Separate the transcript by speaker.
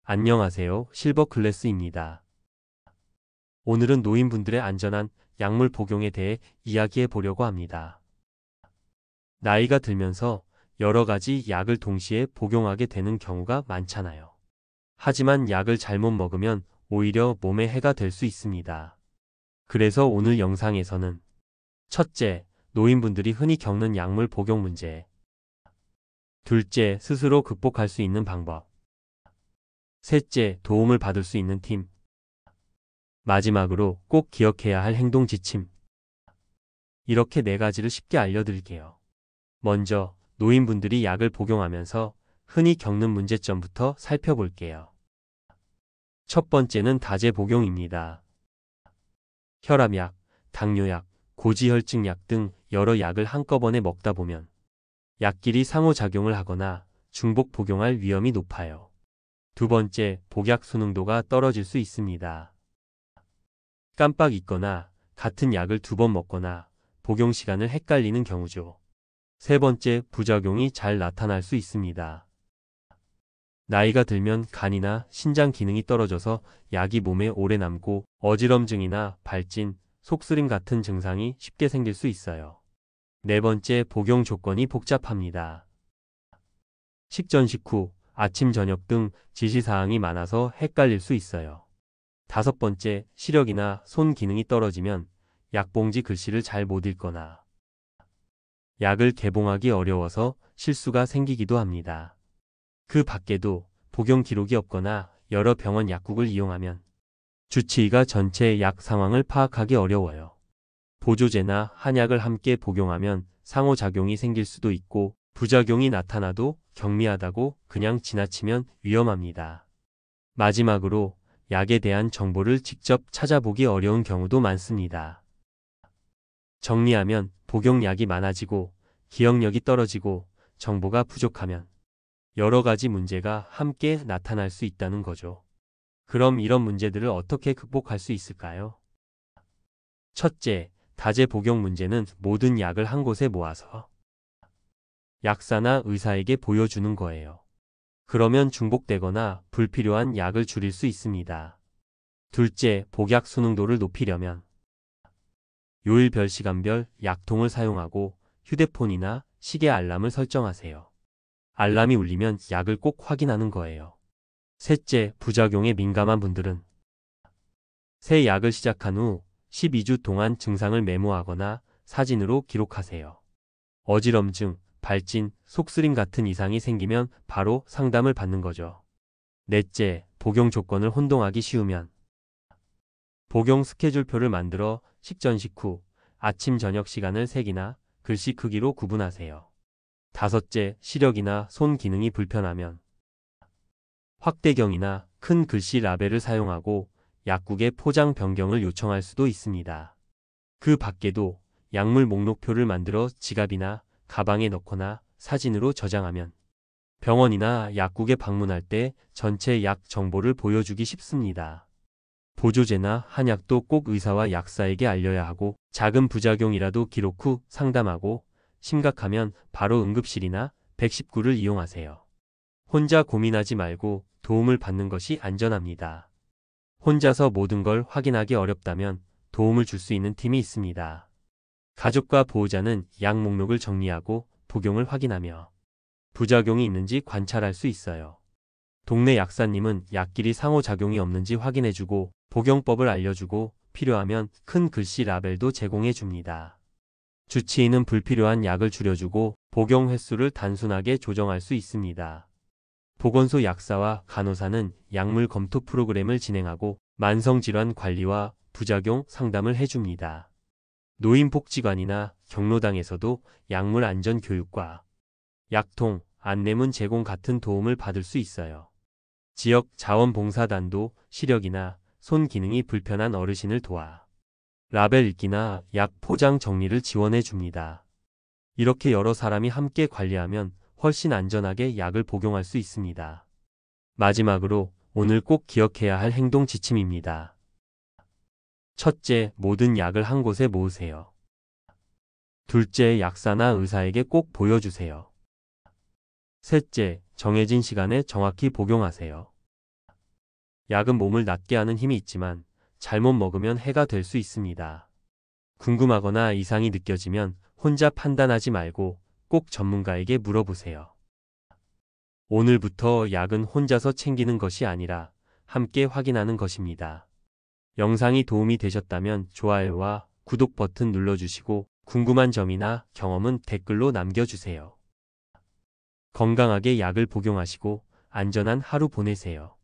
Speaker 1: 안녕하세요. 실버클래스입니다. 오늘은 노인분들의 안전한 약물 복용에 대해 이야기해 보려고 합니다. 나이가 들면서 여러 가지 약을 동시에 복용하게 되는 경우가 많잖아요. 하지만 약을 잘못 먹으면 오히려 몸에 해가 될 수 있습니다. 그래서 오늘 영상에서는 첫째, 노인분들이 흔히 겪는 약물 복용 문제. 둘째, 스스로 극복할 수 있는 방법. 셋째, 도움을 받을 수 있는 팀. 마지막으로 꼭 기억해야 할 행동 지침. 이렇게 네 가지를 쉽게 알려드릴게요. 먼저 노인분들이 약을 복용하면서 흔히 겪는 문제점부터 살펴볼게요. 첫 번째는 다제 복용입니다. 혈압약, 당뇨약, 고지혈증약 등 여러 약을 한꺼번에 먹다 보면 약끼리 상호작용을 하거나 중복 복용할 위험이 높아요. 두 번째, 복약 순응도가 떨어질 수 있습니다. 깜빡 잊거나 같은 약을 두 번 먹거나 복용 시간을 헷갈리는 경우죠. 세 번째, 부작용이 잘 나타날 수 있습니다. 나이가 들면 간이나 신장 기능이 떨어져서 약이 몸에 오래 남고 어지럼증이나 발진, 속쓰림 같은 증상이 쉽게 생길 수 있어요. 네 번째, 복용 조건이 복잡합니다. 식전 식후, 아침 저녁 등 지시사항이 많아서 헷갈릴 수 있어요. 다섯 번째, 시력이나 손 기능이 떨어지면 약봉지 글씨를 잘 못 읽거나 약을 개봉하기 어려워서 실수가 생기기도 합니다. 그 밖에도 복용 기록이 없거나 여러 병원 약국을 이용하면 주치의가 전체 약 상황을 파악하기 어려워요. 보조제나 한약을 함께 복용하면 상호작용이 생길 수도 있고 부작용이 나타나도 경미하다고 그냥 지나치면 위험합니다. 마지막으로 약에 대한 정보를 직접 찾아보기 어려운 경우도 많습니다. 정리하면 복용량이 많아지고 기억력이 떨어지고 정보가 부족하면 여러 가지 문제가 함께 나타날 수 있다는 거죠. 그럼 이런 문제들을 어떻게 극복할 수 있을까요? 첫째, 다제 복용 문제는 모든 약을 한 곳에 모아서 약사나 의사에게 보여주는 거예요. 그러면 중복되거나 불필요한 약을 줄일 수 있습니다. 둘째, 복약 순응도를 높이려면 요일별 시간별 약통을 사용하고 휴대폰이나 시계 알람을 설정하세요. 알람이 울리면 약을 꼭 확인하는 거예요. 셋째, 부작용에 민감한 분들은 새 약을 시작한 후 12주 동안 증상을 메모하거나 사진으로 기록하세요. 어지럼증, 발진, 속쓰림 같은 이상이 생기면 바로 상담을 받는 거죠. 넷째, 복용 조건을 혼동하기 쉬우면 복용 스케줄표를 만들어 식전 식후, 아침 저녁 시간을 색이나 글씨 크기로 구분하세요. 다섯째, 시력이나 손 기능이 불편하면 확대경이나 큰 글씨 라벨을 사용하고 약국에 포장 변경을 요청할 수도 있습니다. 그 밖에도 약물 목록표를 만들어 지갑이나 가방에 넣거나 사진으로 저장하면 병원이나 약국에 방문할 때 전체 약 정보를 보여주기 쉽습니다. 보조제나 한약도 꼭 의사와 약사에게 알려야 하고 작은 부작용이라도 기록 후 상담하고 심각하면 바로 응급실이나 119를 이용하세요. 혼자 고민하지 말고 도움을 받는 것이 안전합니다. 혼자서 모든 걸 확인하기 어렵다면 도움을 줄 수 있는 팀이 있습니다. 가족과 보호자는 약 목록을 정리하고 복용을 확인하며 부작용이 있는지 관찰할 수 있어요. 동네 약사님은 약끼리 상호작용이 없는지 확인해주고 복용법을 알려주고 필요하면 큰 글씨 라벨도 제공해 줍니다. 주치의는 불필요한 약을 줄여주고 복용 횟수를 단순하게 조정할 수 있습니다. 보건소 약사와 간호사는 약물 검토 프로그램을 진행하고 만성질환 관리와 부작용 상담을 해줍니다. 노인복지관이나 경로당에서도 약물 안전 교육과 약통, 안내문 제공 같은 도움을 받을 수 있어요. 지역 자원봉사단도 시력이나 손 기능이 불편한 어르신을 도와 라벨 읽기나 약 포장 정리를 지원해 줍니다. 이렇게 여러 사람이 함께 관리하면 훨씬 안전하게 약을 복용할 수 있습니다. 마지막으로 오늘 꼭 기억해야 할 행동 지침입니다. 첫째, 모든 약을 한 곳에 모으세요. 둘째, 약사나 의사에게 꼭 보여주세요. 셋째, 정해진 시간에 정확히 복용하세요. 약은 몸을 낫게 하는 힘이 있지만 잘못 먹으면 해가 될 수 있습니다. 궁금하거나 이상이 느껴지면 혼자 판단하지 말고 꼭 전문가에게 물어보세요. 오늘부터 약은 혼자서 챙기는 것이 아니라 함께 확인하는 것입니다. 영상이 도움이 되셨다면 좋아요와 구독 버튼 눌러주시고 궁금한 점이나 경험은 댓글로 남겨주세요. 건강하게 약을 복용하시고 안전한 하루 보내세요.